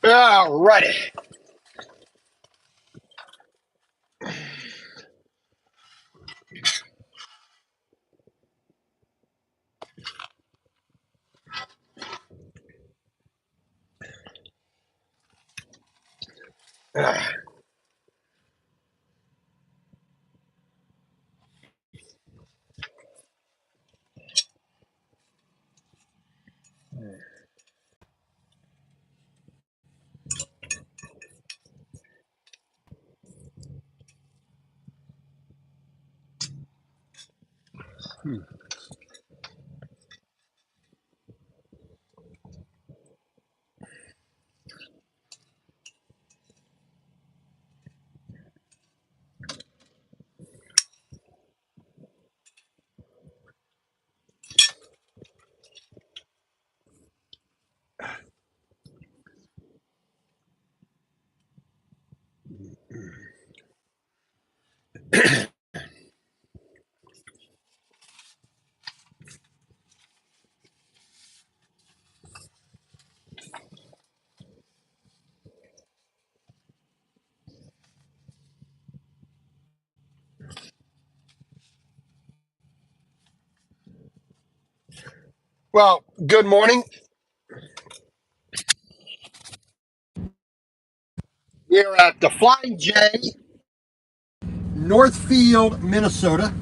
All righty. Well, good morning. We're at the Flying J, Northfield, Minnesota.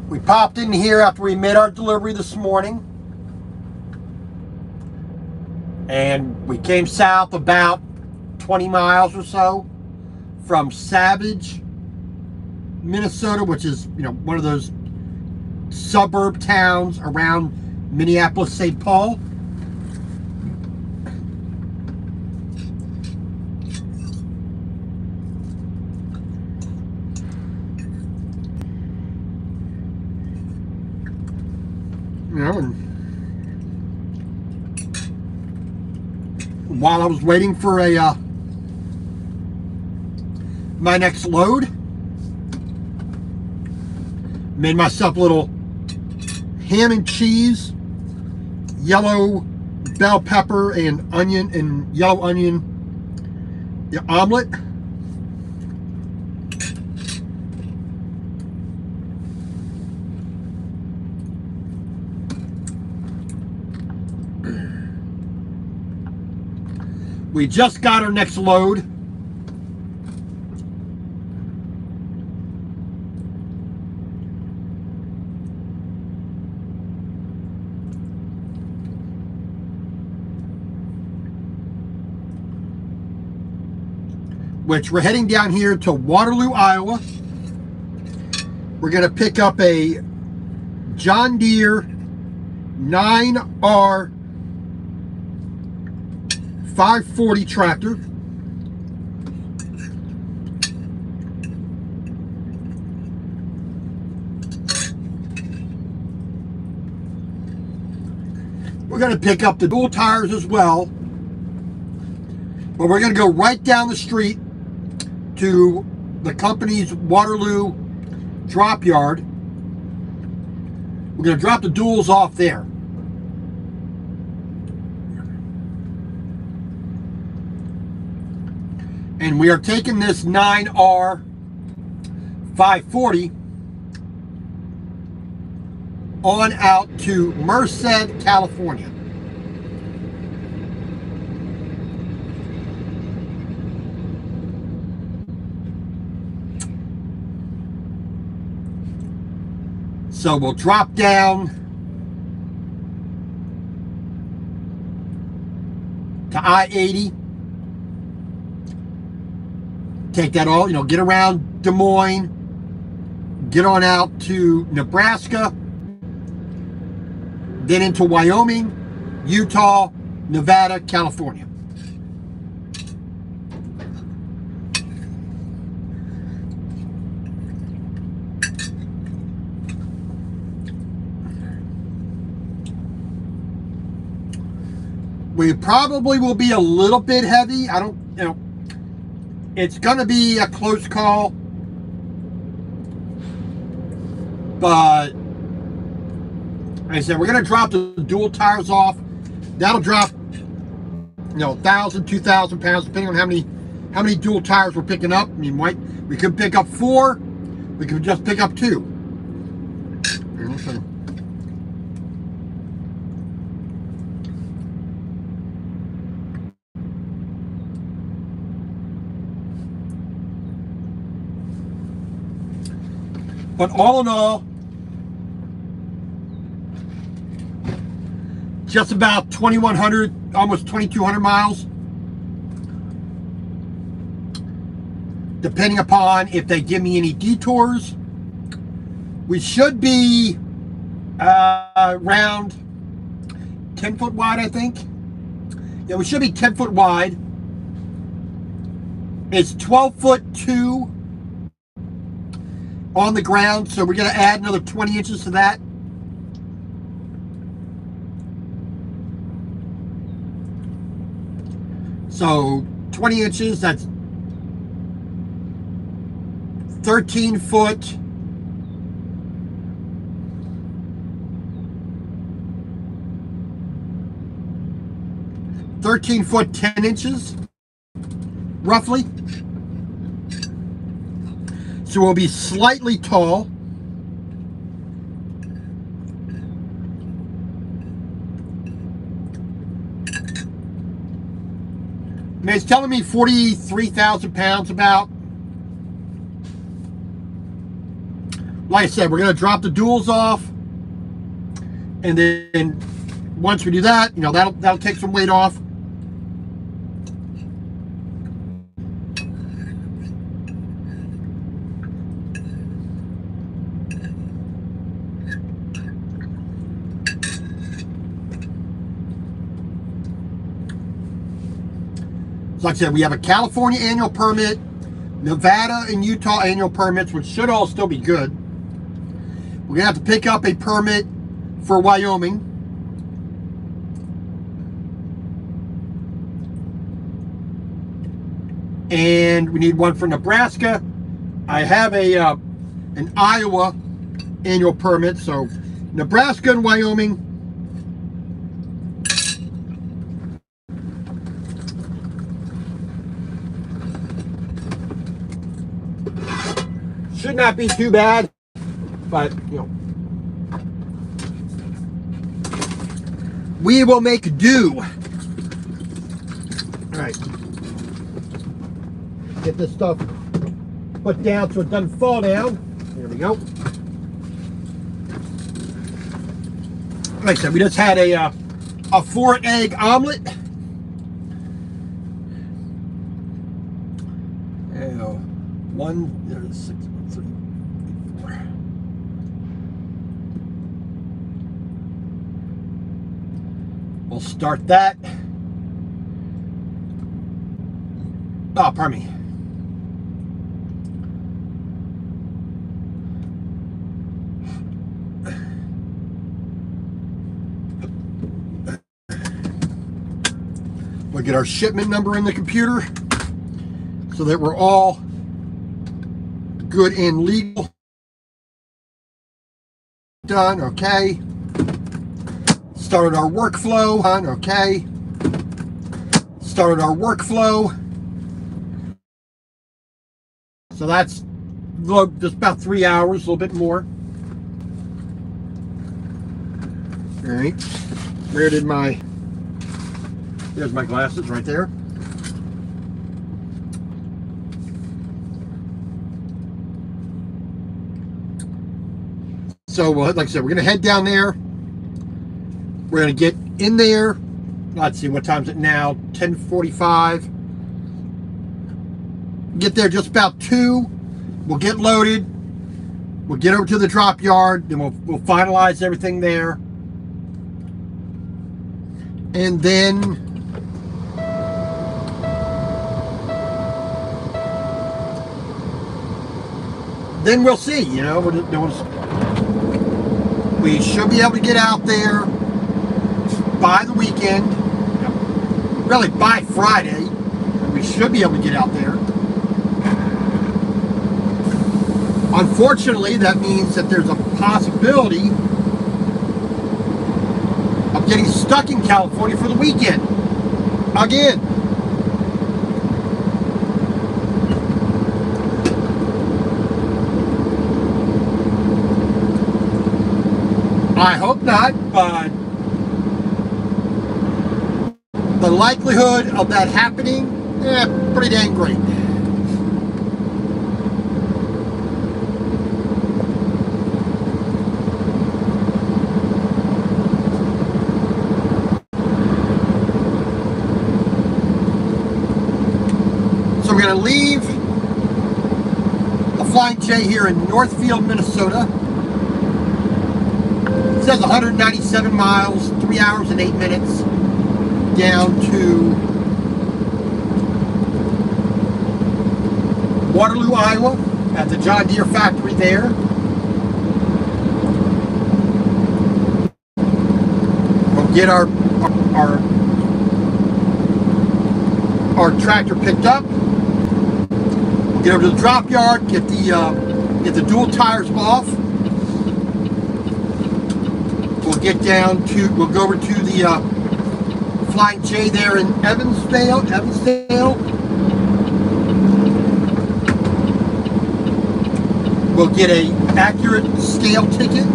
We popped in here after we made our delivery this morning. And we came south about 20 miles or so from Savage, Minnesota, which is, one of those suburb towns around Minneapolis, St. Paul. And while I was waiting for my next load, made myself a little ham and cheese, yellow bell pepper and onion and yellow onion omelet. We just got our next load. Which we're heading down here to Waterloo, Iowa. We're going to pick up a John Deere 9R 540 tractor. We're going to pick up the dual tires as well. But we're going to go right down the street to the company's Waterloo drop yard. We're going to drop the duals off there. And we are taking this 9R 540 on out to Merced, California. So we'll drop down to I-80. Take that all, get around Des Moines, get on out to Nebraska, then into Wyoming, Utah, Nevada, California. We probably will be a little bit heavy. I don't, it's going to be a close call. But, like I said, we're going to drop the dual tires off. That'll drop, 1,000, 2,000 pounds, depending on how many dual tires we're picking up. I mean, we could pick up 4. We could just pick up 2. But all in all, just about 2,100, almost 2,200 miles. Depending upon if they give me any detours. We should be around 10 foot wide, I think. Yeah, we should be 10 foot wide. It's 12 foot 2 on the ground, so we're going to add another 20 inches to that. So 20 inches, that's 13 foot 10 inches, roughly. So we'll be slightly tall. I mean, it's telling me 43,000 pounds about. Like I said, we're going to drop the duals off. And then once we do that, that'll take some weight off. So like I said, we have a California annual permit, Nevada and Utah annual permits, which should all still be good. We're going to have to pick up a permit for Wyoming. And we need one for Nebraska. I have an Iowa annual permit, so Nebraska and Wyoming. Should not be too bad, but we will make do. All right, get this stuff put down so it doesn't fall down. There we go. Like I said, we just had a 4-egg omelet. There's 6, 1, 3, 4. We'll start that. Oh, pardon me. We'll get our shipment number in the computer so that we're all good and legal. Done, okay. Started our workflow, done, okay. Started our workflow. So that's just about 3 hours, a little bit more. All right. There's my glasses right there. So, like I said, we're going to head down there. We're going to get in there. Let's see, what time is it now? 10:45. Get there just about 2. We'll get loaded. We'll get over to the drop yard. Then we'll finalize everything there. And then we'll see, you know. We should be able to get out there by the weekend, really by Friday. We should be able to get out there. Unfortunately, that means that there's a possibility of getting stuck in California for the weekend again. I hope not, but the likelihood of that happening, pretty dang great. So we're going to leave the Flying J here in Northfield, Minnesota. It says 197 miles, 3 hours and 8 minutes, down to Waterloo, Iowa, at the John Deere factory there. We'll get our tractor picked up. We'll get over to the drop yard, get the dual tires off. We'll go over to the Flying J there in Evansdale. We'll get a accurate scale ticket.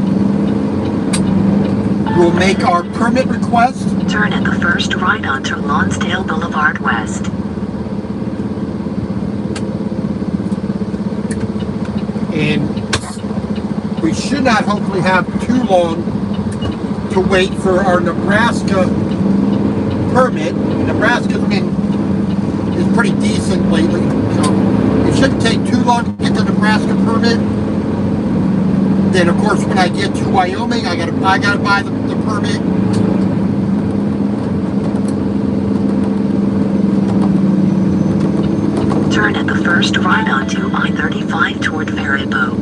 We'll make our permit request. Turn at the first right onto Lonsdale Boulevard West. And we should not hopefully have too long to wait for our Nebraska permit. Nebraska's is pretty decent lately, so it shouldn't take too long to get the Nebraska permit. Then, of course, when I get to Wyoming, I gotta buy the permit. Turn at the first right onto I-35 toward Faribault.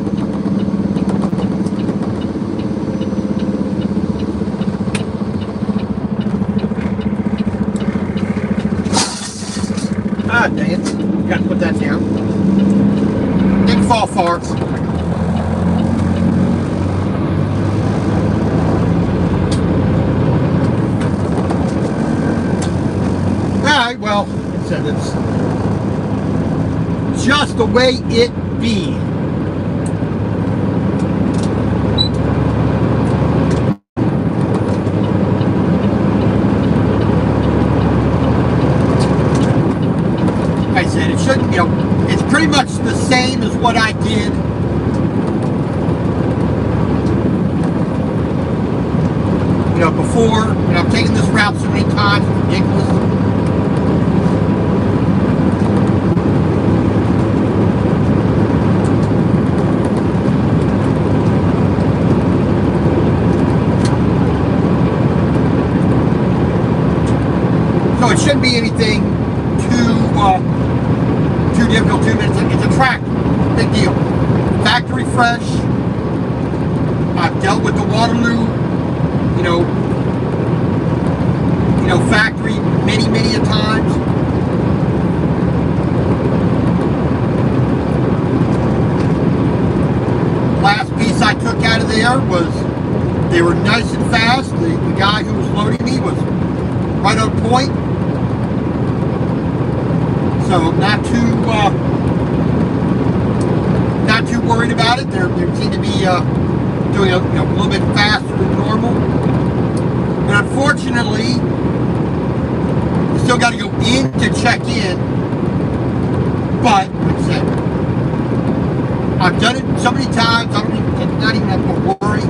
Ah, dang it. Got to put that down. Didn't fall far. Alright, well, like I said, it's just the way it be. Like I said, it shouldn't, you know, it's pretty much the same as what I did before. I've taken this route so many times, it's ridiculous. So it shouldn't be anything too difficult. 2 minutes. It's a tractor, big deal. Factory fresh. I've dealt with the Waterloo, factory many a times. Last piece I took out of there was, they were nice and fast. The guy who was loading me was right on point. So not too worried about it. They seem to be doing a little bit faster than normal. But unfortunately, you still got to go in to check in. But like I said, I've done it so many times. It's not even have to worry.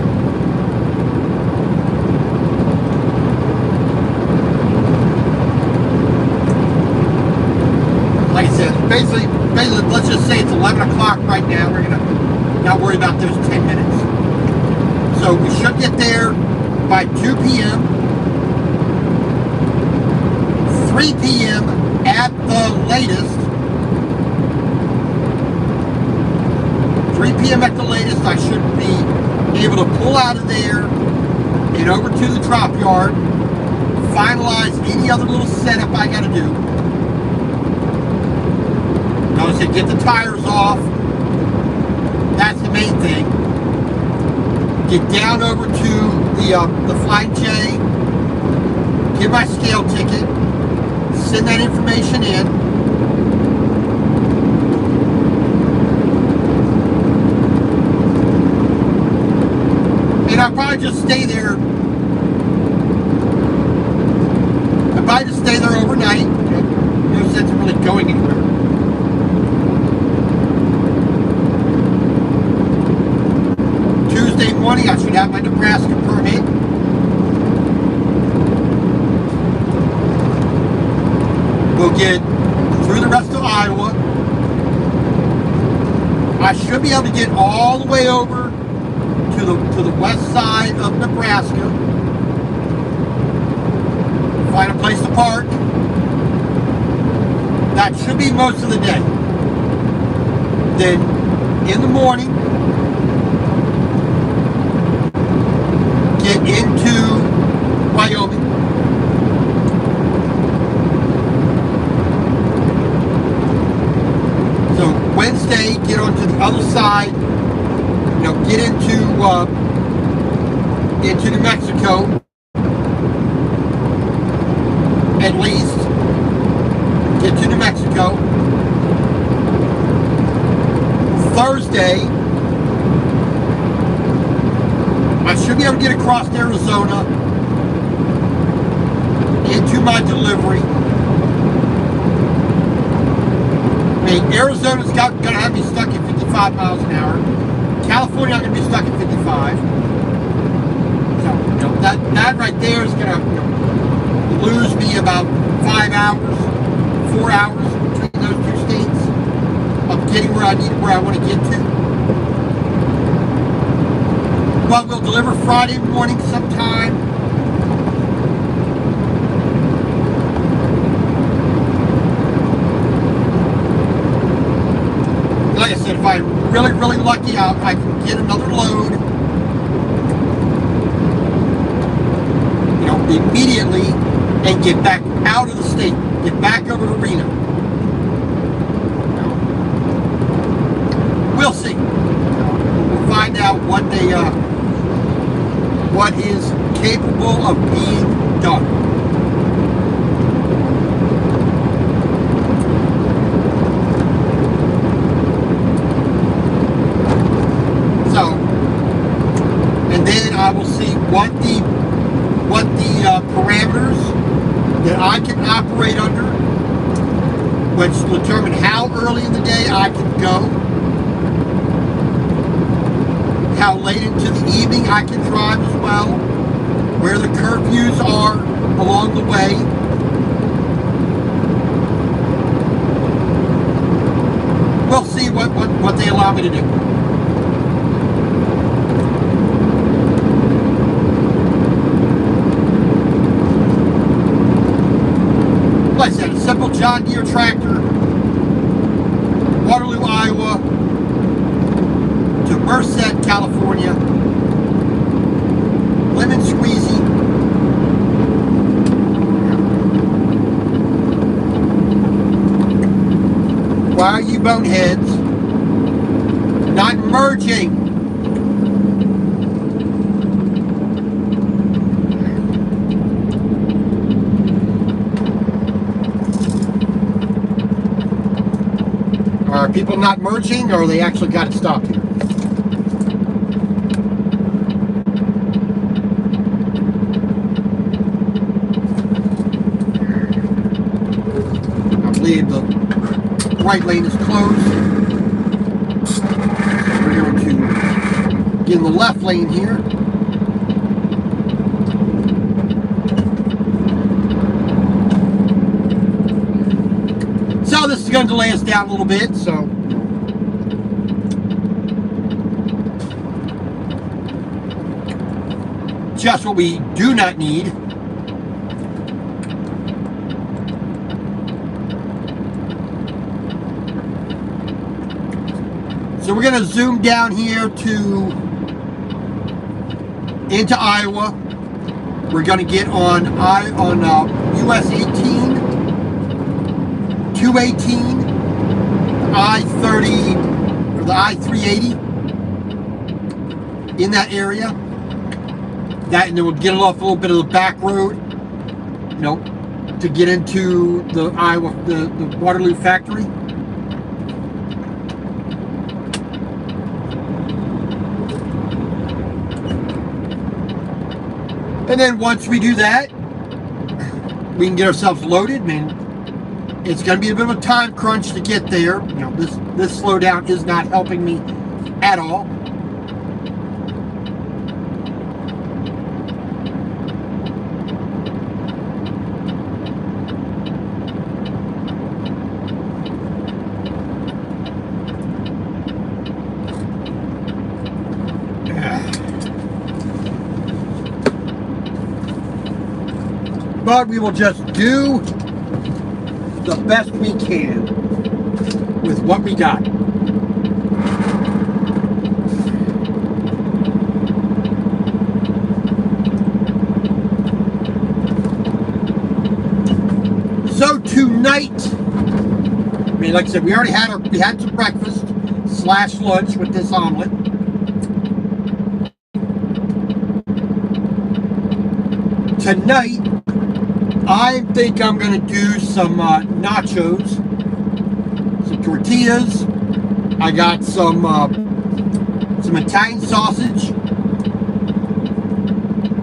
Like I said, basically, let's just say it's 11 o'clock right now. We're going to not worry about those 10 minutes. So we should get there by 2 p.m. 3 p.m. at the latest. 3 p.m. at the latest, I should be able to pull out of there and over to the drop yard, finalize any other little setup I got to do. Notice I get the tires off. That's the main thing. Get down over to the Flying J, get my scale ticket, send that information in. And I'll probably just stay there. I'll probably just stay there overnight. No sense of really going anywhere. Tuesday morning, I should have my Nebraska permit. We'll get through the rest of Iowa. I should be able to get all the way over to the west side of Nebraska. Find a place to park. That should be most of the day. Then in the morning, get into Wyoming. So Wednesday, get onto the other side. Get into New Mexico. At least get to New Mexico. Thursday, I should be able to get across to Arizona into my delivery. I mean, Arizona's gonna have me stuck at 55 miles an hour. California, I'm gonna be stuck at 55. So, that right there is gonna lose me about 5 hours, 4 hours between those two states of getting where I want to get to. Well, we'll deliver Friday morning sometime. Like I said, if I'm really, really lucky, I can get another load, immediately and get back out of the state, get back over to Reno. We'll see. We'll find out what is capable of being done. So, and then I will see what the parameters that I can operate under, which will determine how early in the day I can go, how late into the evening I can drive as well, where the curfews are along the way. We'll see what they allow me to do. Like I said, a simple John Deere tractor, Waterloo, Iowa, to Merced, California, lemon squeezy. Why are you boneheads not merging? Are people not merging, or they actually got it stopped here? I believe the right lane is closed. So we're going to get in the left lane here. So this is going to delay us down a little bit, so just what we do not need. So we're going to zoom down here into Iowa. We're going to get on US 18, 218, I-30, or the I-380 in that area. That, and then we'll get off a little bit of the back road, to get into the Waterloo factory. And then once we do that, we can get ourselves loaded. I mean, it's going to be a bit of a time crunch to get there. This slowdown is not helping me at all. But we will just do the best we can with what we got. So tonight, like I said, we had some breakfast / lunch with this omelet. Tonight, I think I'm going to do some nachos, some tortillas. I got some Italian sausage.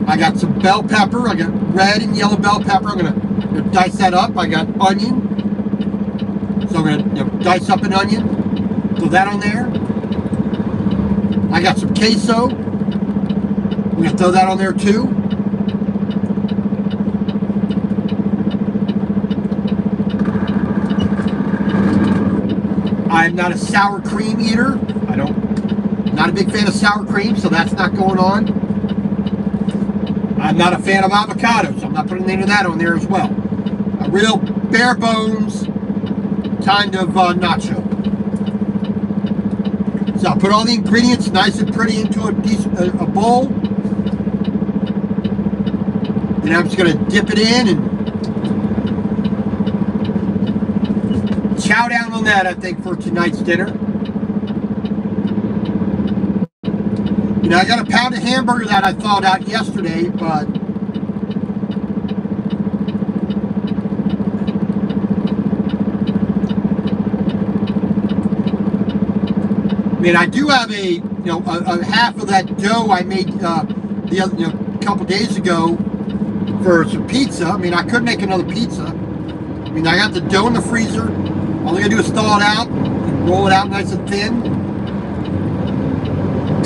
I got some bell pepper. I got red and yellow bell pepper. I'm going to dice that up. I got onion. So I'm going to dice up an onion. Throw that on there. I got some queso. I'm going to throw that on there too. I'm not a sour cream eater. Not a big fan of sour cream, so that's not going on. I'm not a fan of avocados, so I'm not putting any of that on there as well. A real bare bones kind of nacho. So I'll put all the ingredients nice and pretty into a bowl. Then I'm just going to dip it in and chow down on that, I think, for tonight's dinner. I got a pound of hamburger that I thawed out yesterday, but I do have a half of that dough I made the other couple days ago for some pizza. I could make another pizza. I got the dough in the freezer. All I gotta do is thaw it out, and roll it out nice and thin.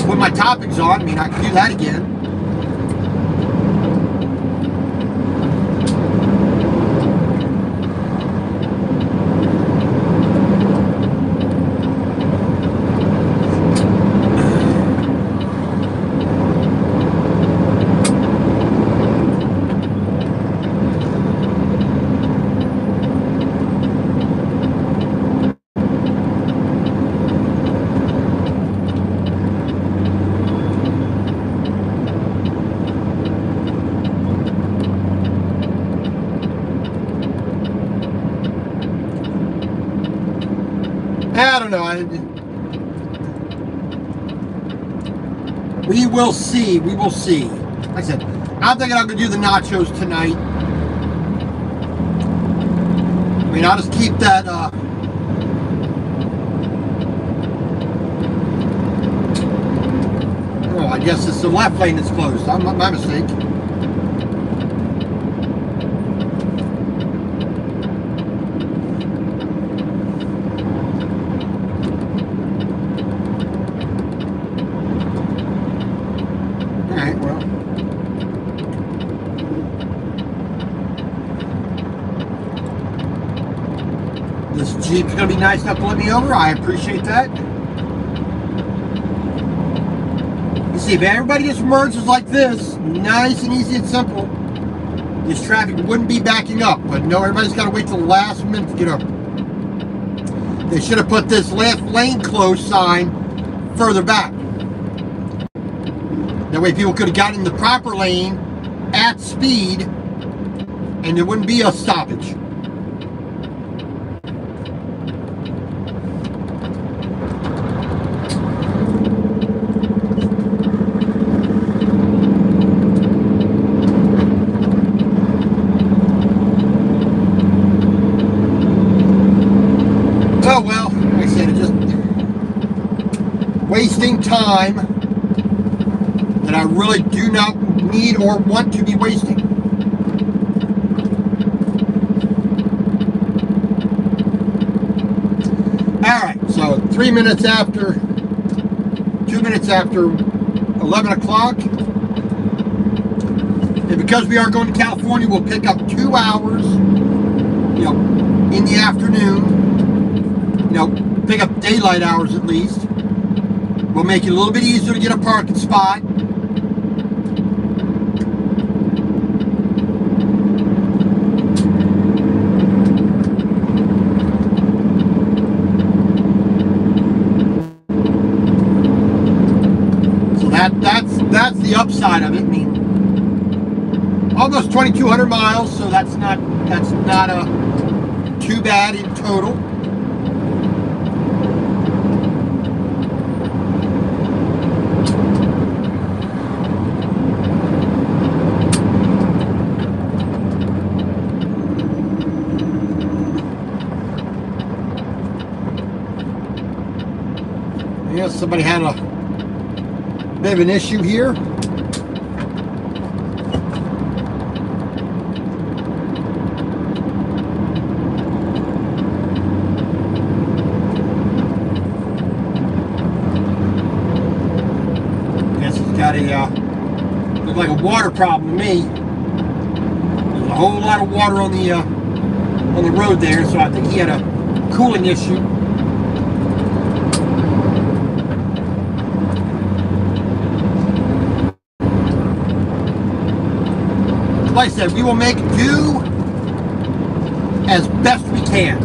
Put my toppings on. I can do that again. I don't know. We will see. We will see. Like I said, I'm thinking I'm going to do the nachos tonight. I'll just keep that. Oh, I guess it's the left lane that's closed. My mistake. This Jeep's going to be nice enough to let me over. I appreciate that. You see, if everybody just merges like this, nice and easy and simple, this traffic wouldn't be backing up. But no, everybody's got to wait till the last minute to get over. They should have put this left lane closed sign further back. That way people could have gotten in the proper lane at speed and there wouldn't be a stoppage. Oh well, like I said, it's just wasting time that I really do not need or want to be wasting. Alright, so 2 minutes after 11 o'clock. And because we are going to California, we'll pick up 2 hours, in the afternoon. Pick up daylight hours at least. We'll make it a little bit easier to get a parking spot. So that's the upside of it. I mean, almost 2,200 miles, so that's not too bad in total. Yeah, somebody had a bit of an issue here. Guess he's got a looked like a water problem to me. There's a whole lot of water on the road there, so I think he had a cooling issue. Like I said, we will make do as best we can.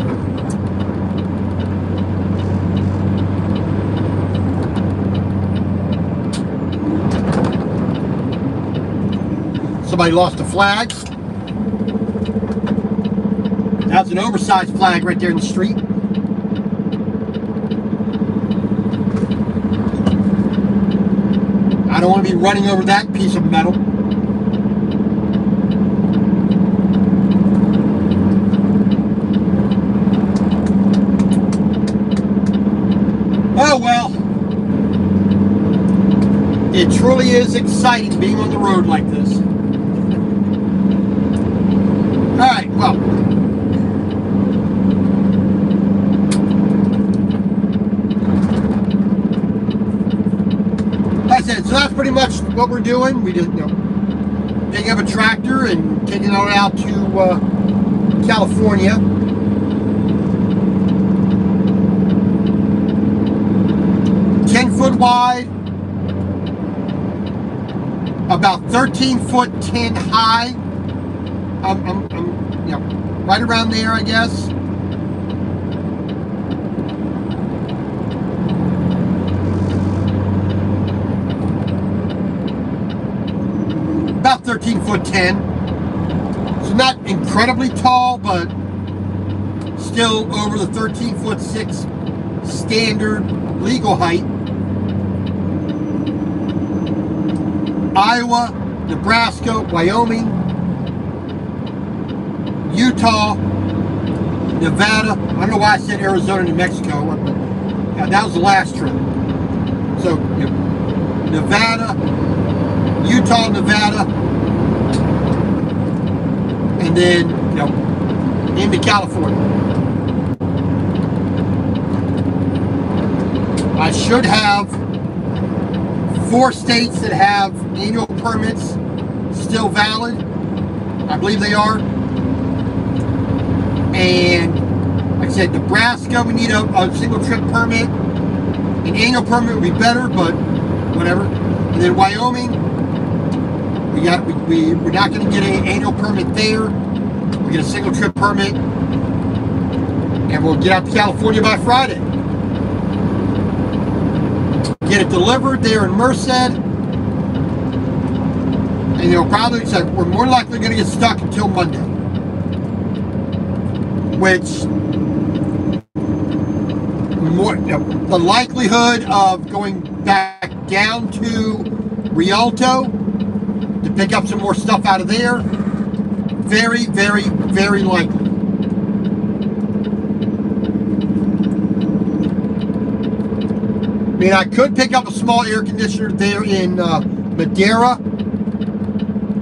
Somebody lost a flag. That's an oversized flag right there in the street. I don't want to be running over that piece of metal. Oh well, it truly is exciting being on the road like this. Alright, well, like I said, so that's pretty much what we're doing. We just, taking up a tractor and taking it out to California. 10-foot wide, about 13'10" high. I'm right around there, I guess. About 13'10". So not incredibly tall, but still over the 13'6" standard legal height. Iowa, Nebraska, Wyoming, Utah, Nevada. I don't know why I said Arizona, New Mexico. Yeah, that was the last trip. So, Nevada, Utah, Nevada, and then, into California. I should have 4 states that have annual permits still valid. I believe they are. And like I said, Nebraska, we need a single trip permit. An annual permit would be better, but whatever. And then Wyoming, we're not going to get an annual permit there. We get a single trip permit, and we'll get out to California by Friday. get it delivered there in Merced, and they'll probably say we're more likely going to get stuck until Monday, which the likelihood of going back down to Rialto to pick up some more stuff out of there, very, very, very likely. I mean, I could pick up a small air conditioner there in Madeira,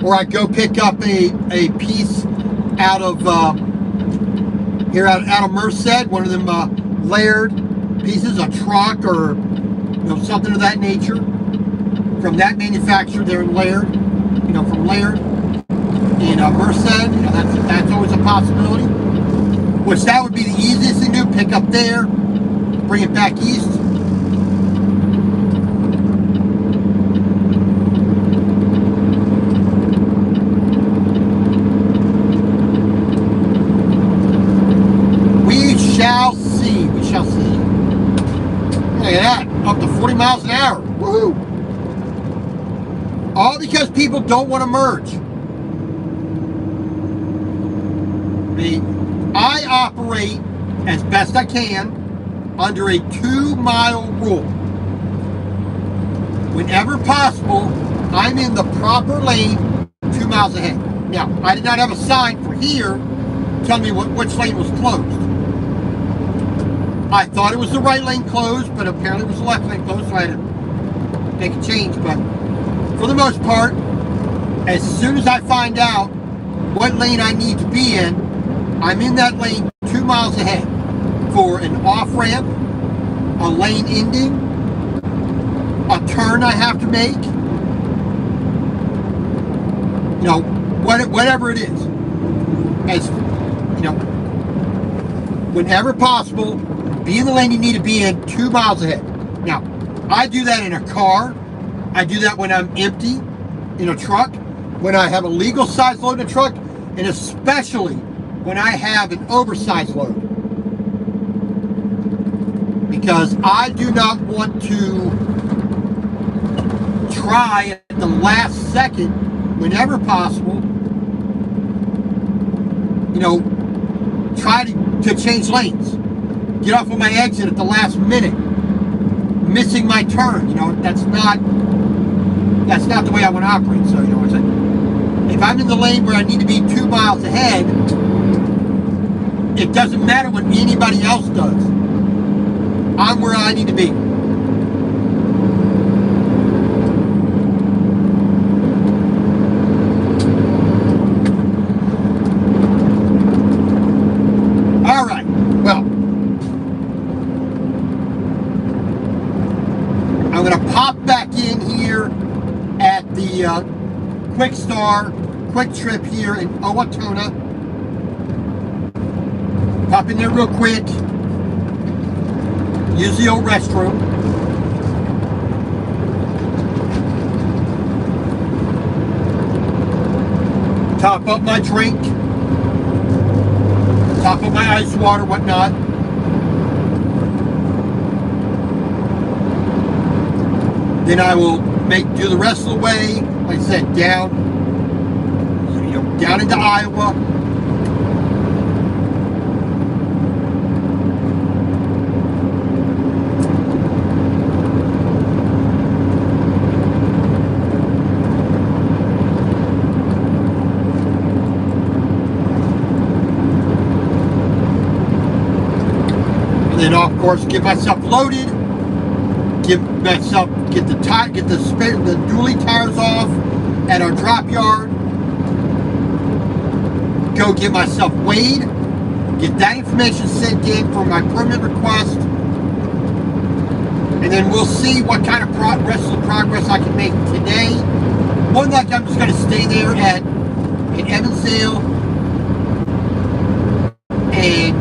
or I go pick up a piece out of here out of Merced, one of them layered pieces, a truck or something of that nature, from that manufacturer there in Laird, from Laird in Merced. That's always a possibility. Which that would be the easiest thing to do, pick up there, bring it back east. We shall see. We shall see. Look at that, up to 40 miles an hour. Woohoo! All because people don't want to merge. I operate as best I can under a 2-mile rule. Whenever possible, I'm in the proper lane 2 miles ahead. Now, I did not have a sign for here telling me which lane was closed. I thought it was the right lane closed, but apparently it was the left lane closed, so I had to make a change. But for the most part, as soon as I find out what lane I need to be in, I'm in that lane 2 miles ahead for an off-ramp, a lane ending, a turn I have to make, whatever it is. As whenever possible, be in the lane you need to be in 2 miles ahead. Now, I do that in a car. I do that when I'm empty in a truck, when I have a legal size load in a truck, and especially when I have an oversized load. Because I do not want to try at the last second, whenever possible, try to change lanes. Get off of my exit at the last minute, missing my turn. That's not the way I want to operate. So, it's like, if I'm in the lane where I need to be 2 miles ahead, it doesn't matter what anybody else does. I'm where I need to be. All right. Well, I'm going to pop back in here at the Quick Trip here in Owatonna. Pop in there real quick. Use the old restroom. Top up my drink. Top up my ice water, whatnot. Then I will do the rest of the way, like I said, down into Iowa. And then, of course, get myself loaded. Get the dually tires off at our drop yard. Go get myself weighed. Get that information sent in for my permit request. And then we'll see what kind of rest of the progress I can make today. One, like I'm just going to stay there in Evansville. And,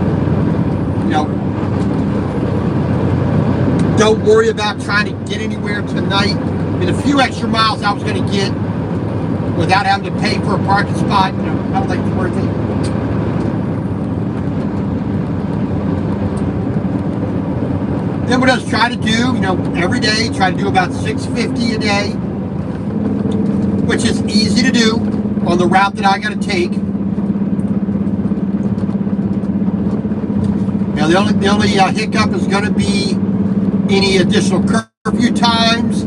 don't worry about trying to get anywhere tonight. I mean, a few extra miles I was going to get without having to pay for a parking spot. I don't think it's worth it. then we'll just try to do, every day, try to do about 650 a day, which is easy to do on the route that I got to take. Now, the only hiccup is going to be any additional curfew times,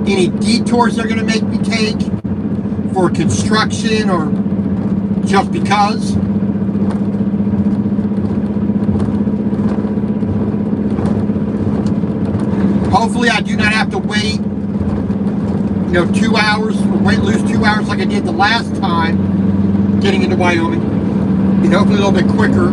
any detours they're going to make me take for construction or just because. Hopefully I do not have to wait, 2 hours, or lose 2 hours like I did the last time getting into Wyoming. Hopefully a little bit quicker.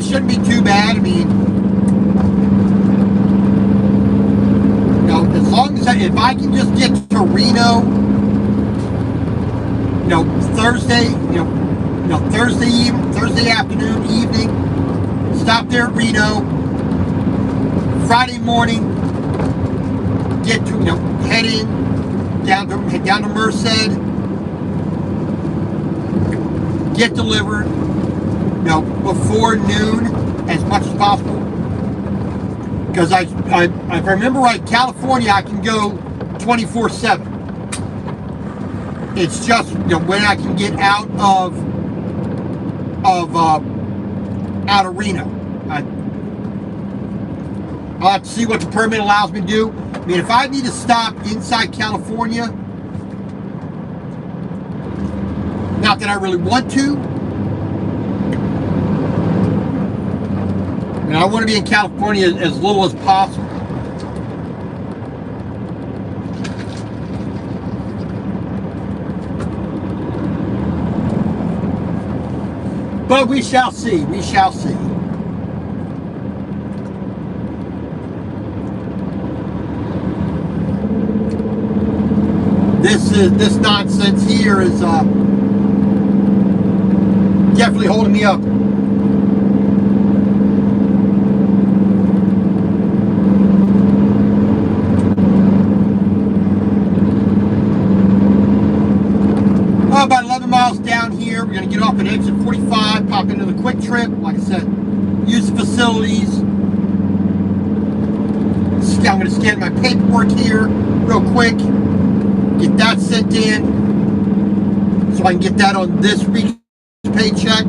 Shouldn't be too bad. I mean, as long as if I can just get to Reno, Thursday, Thursday afternoon, evening, stop there at Reno, Friday morning, get to, head down to Merced, get delivered, before noon as much as possible. Because if I remember right, California I can go 24/7. It's just when I can get out of Reno. I'll have to see what the permit allows me to do. I mean, if I need to stop inside California, not that I really want to. And I want to be in California as little as possible. But we shall see. We shall see. This nonsense here is definitely holding me up. About 11 miles down here, we're going to get off at exit 45, pop into the Quick Trip. Like I said, use the facilities. I'm going to scan my paperwork here real quick, get that sent in so I can get that on this week's paycheck.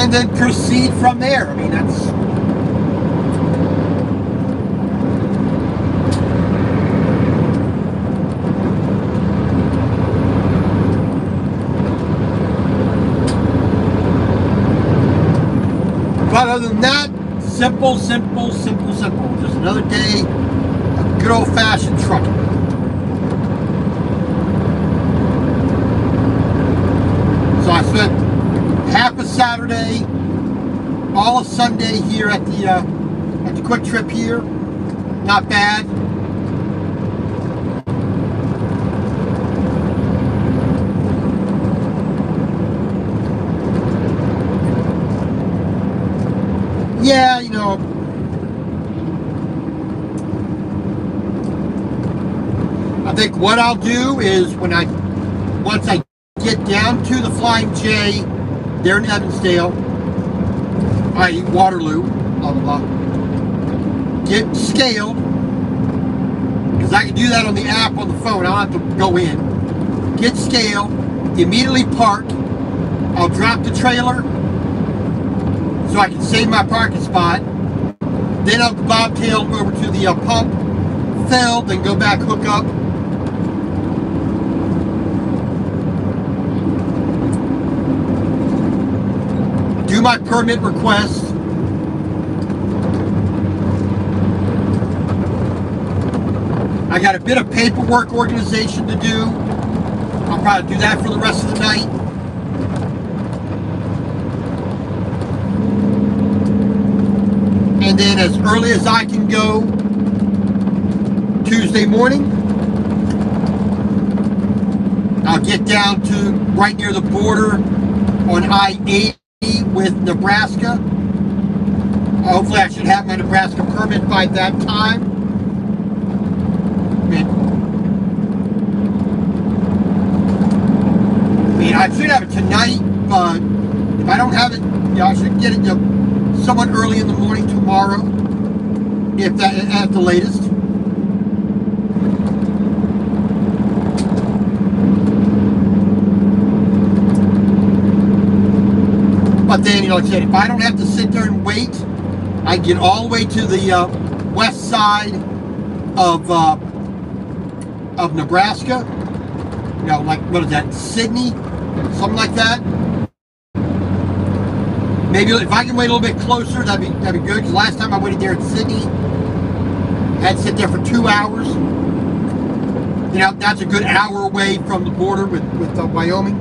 And then proceed from there. I mean, that's... But other than that, simple. Just another day of good old-fashioned trucking. So I spent half a Saturday, all of Sunday here at the Quick Trip here. Not bad. Yeah, I think what I'll do is once I get down to the Flying J there in Evansdale, i.e. Waterloo, blah, blah, blah, get scaled, because I can do that on the app on the phone. I don't have to go in. Get scaled, immediately park. I'll drop the trailer so I can save my parking spot. Then I'll bobtail over to the pump, fill, then go back, hook up. Do my permit request. I got a bit of paperwork organization to do. I'll probably do that for the rest of the night. And then as early as I can go Tuesday morning, I'll get down to right near the border on I-80 with Nebraska. Hopefully I should have my Nebraska permit by that time. I should have it tonight, but if I don't have it, I should get it somewhat early in the morning tomorrow, if that at the latest. But then, like I said, if I don't have to sit there and wait, I can get all the way to the west side of Nebraska. Like, what is that, Sydney? Something like that. Maybe if I can wait a little bit closer, that'd be good. Because last time I waited there at Sydney, I had to sit there for 2 hours. That's a good hour away from the border with Wyoming.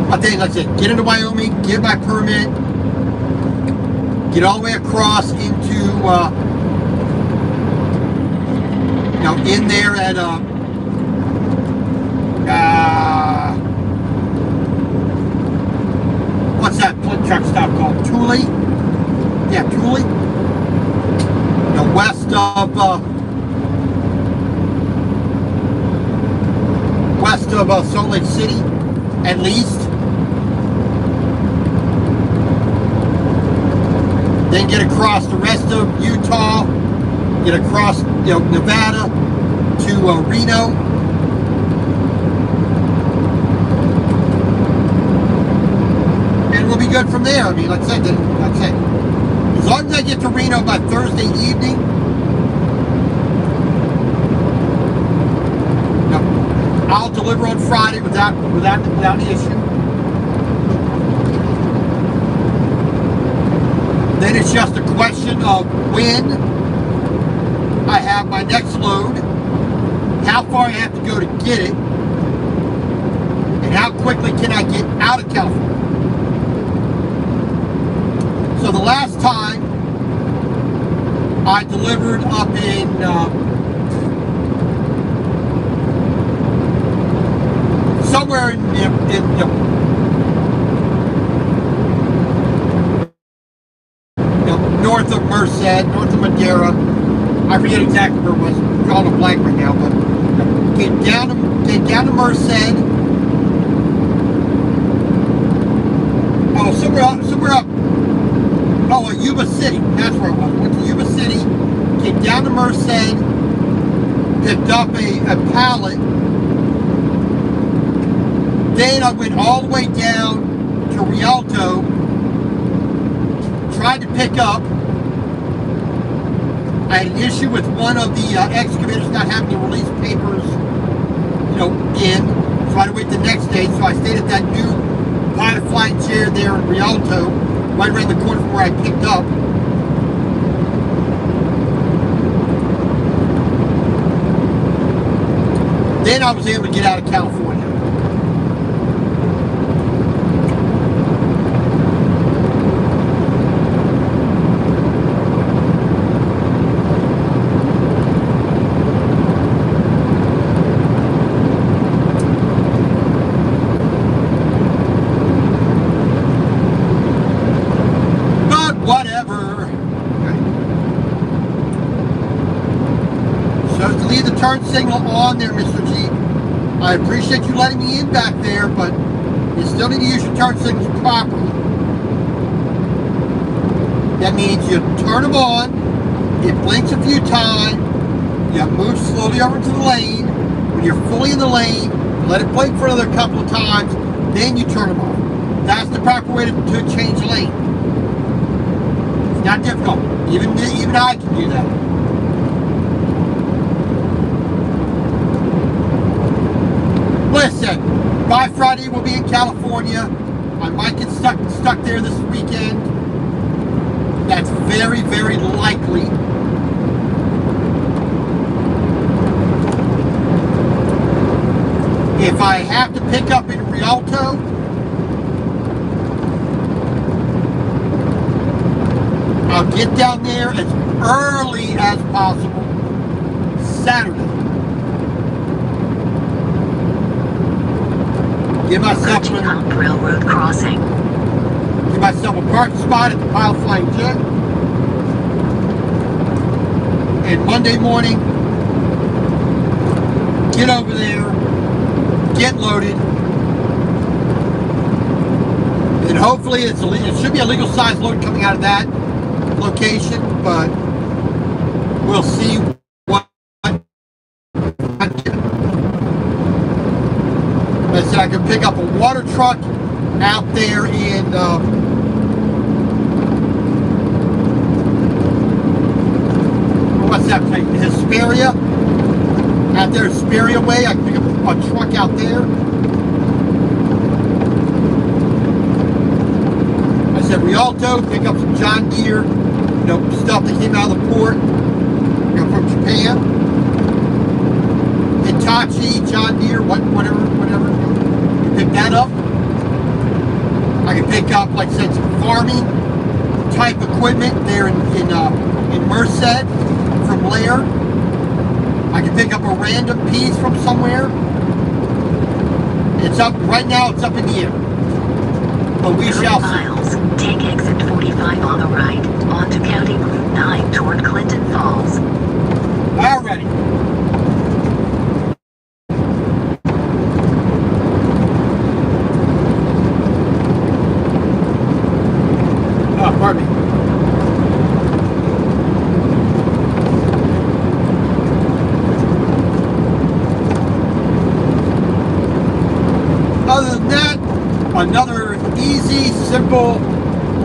But then, like I said, get into Wyoming, get my permit, get all the way across into, in there at, what's that truck stop called? Thule? Yeah, Thule. West of Salt Lake City, at least. Then get across the rest of Utah, get across Nevada to Reno. And we'll be good from there. I mean, like I said, as long as I get to Reno by Thursday evening, I'll deliver on Friday without issue. Then it's just a question of when I have my next load, how far I have to go to get it, and how quickly can I get out of California. So the last time I delivered up in somewhere in north of Merced, north of Madera. I forget exactly where it was. I'm drawing a blank right now, but get down to Merced. Oh, somewhere up. Oh, Yuba City. That's where it was. Went to Yuba City, get down to Merced, picked up a pallet. Then I went all the way down to Rialto, tried to pick up. I had an issue with one of the excavators not having the release papers, in. So I had to wait the next day. So I stayed at that new pilot flying chair there in Rialto, right around the corner from where I picked up. Then I was able to get out of California. Turn signal on there, Mr. Jeep. I appreciate you letting me in back there, but you still need to use your turn signals properly. That means you turn them on, it blinks a few times, you move slowly over to the lane. When you're fully in the lane, let it blink for another couple of times, then you turn them off. That's the proper way to change lane. It's not difficult. Even I can do that. by Friday, we'll be in California. I might get stuck there this weekend. That's very, very likely. If I have to pick up in Rialto, I'll get down there as early as possible Saturday. Give myself railroad crossing. Give myself a parking spot at the Pile Flying Jet. And Monday morning, get over there, get loaded, and hopefully it should be a legal size load coming out of that location, but we'll see what. I said I can pick up a water truck out there in what's that place? Hesperia. Out there, Hesperia Way. I can pick up a truck out there. I said Rialto, pick up some John Deere, stuff that came out of the port, from Japan. Hitachi, John Deere, whatever. You pick that up. I can pick up, like I said, some farming type equipment there in Merced from Lair. I can pick up a random piece from somewhere. It's up right now. It's up in the air, but we shall see. Miles. Take exit 45 on the right onto County Route 9 toward Clinton Falls. Alrighty. Pardon me. Other than that, another easy, simple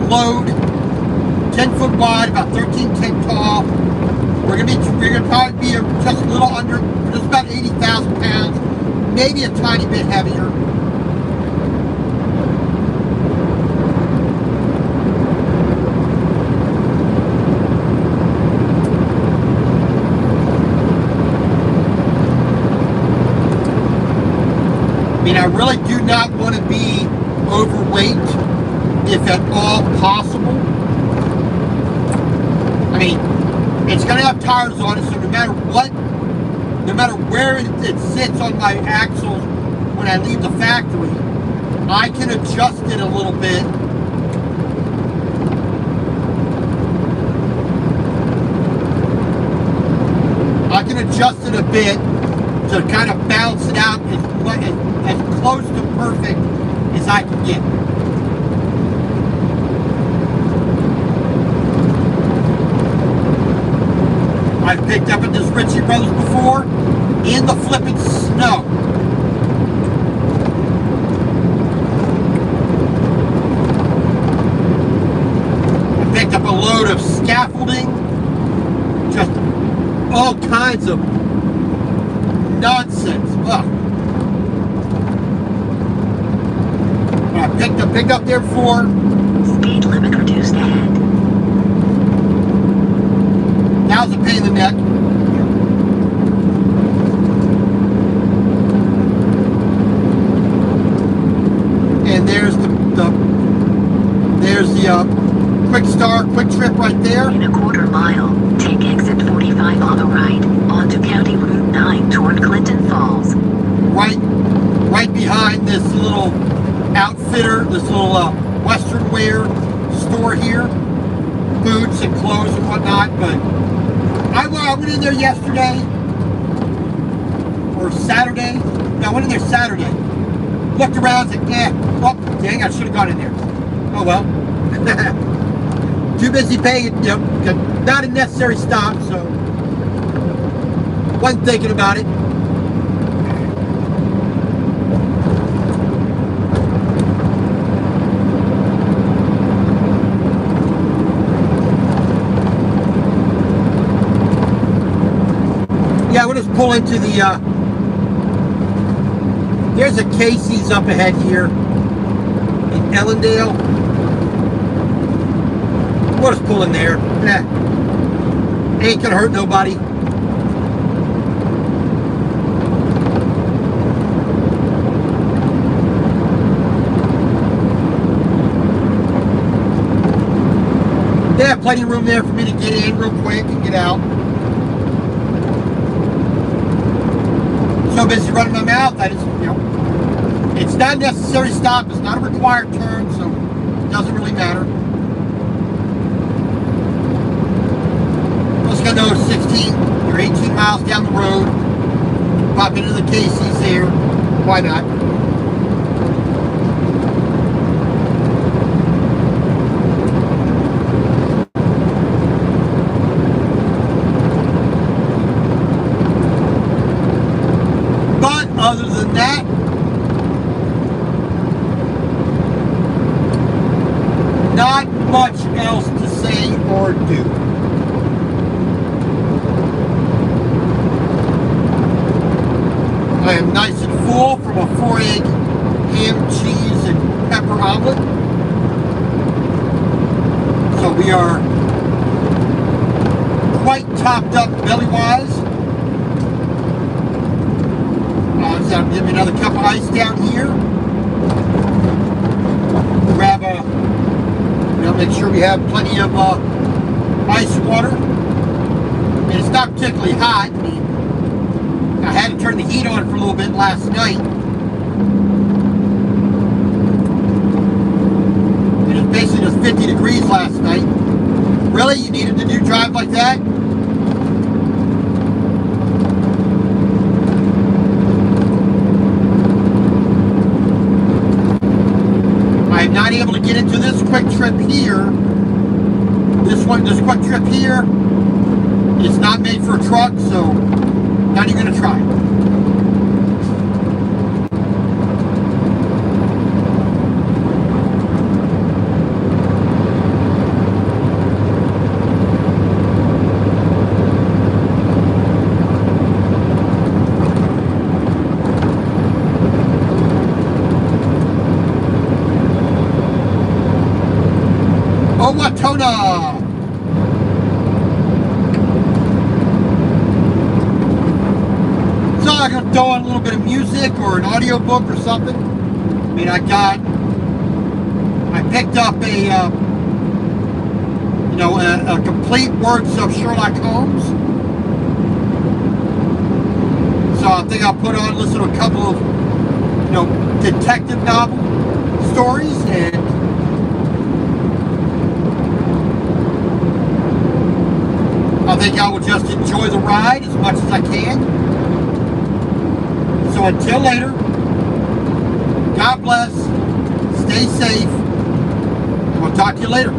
load, 10 foot wide, about 13 tall. We're gonna probably be just a little under, just about 80,000 pounds, maybe a tiny bit heavier. I mean, I really do not want to be overweight, if at all possible. I mean, it's going to have tires on it, so no matter where it sits on my axles when I leave the factory, I can adjust it a little bit. I can adjust it a bit to kind of balance it out as close to perfect as I can get. I've picked up at this Ritchie Brothers before in the flippin' snow. I picked up a load of scaffolding, just all kinds of nonsense. Ugh. I picked up there before. Speed limit reduced ahead. Now's a pain in the neck. And there's the quick trip right there. In a quarter mile, take exit 45 on the right onto County Route 9 toward Clinton Falls. Right behind this little outfitter, this little Western wear store here, boots and clothes and whatnot. But I went in there yesterday or Saturday. No, I went in there Saturday. Looked around, and said, oh dang, I should have gone in there. Oh well. Too busy paying, not a necessary stop, so wasn't thinking about it. Yeah, we'll just pull into the There's a Casey's up ahead here in Ellendale. We'll just pull in there. Ain't gonna hurt nobody. They have plenty of room there for me to get in real quick and get out. So busy running my mouth, I just, it's not necessary to stop. It's not a required turn, so it doesn't really matter. Just got another 16 or 18 miles down the road. Pop into the Casey's there. Why not? Other than that, not much else to say or do. I am nice and full from a 4-egg ham, cheese, and pepper omelet. So we are quite topped up belly-wise. So give me another cup of ice down here. Grab make sure we have plenty of ice water. And it's not particularly hot. I mean, I had to turn the heat on for a little bit last night. It was basically just 50 degrees last night. Really? You needed to drive like that? I'm not able to get into this quick trip here. This quick trip here, it's not made for a truck, so not even gonna try. Owatonna. So I'm gonna throw on a little bit of music or an audiobook or something. I mean, I picked up a complete works of Sherlock Holmes. So I think I'll put on, listen to a couple of, detective novel stories, and I think I will just enjoy the ride as much as I can. So until later, God bless, stay safe, and we'll talk to you later.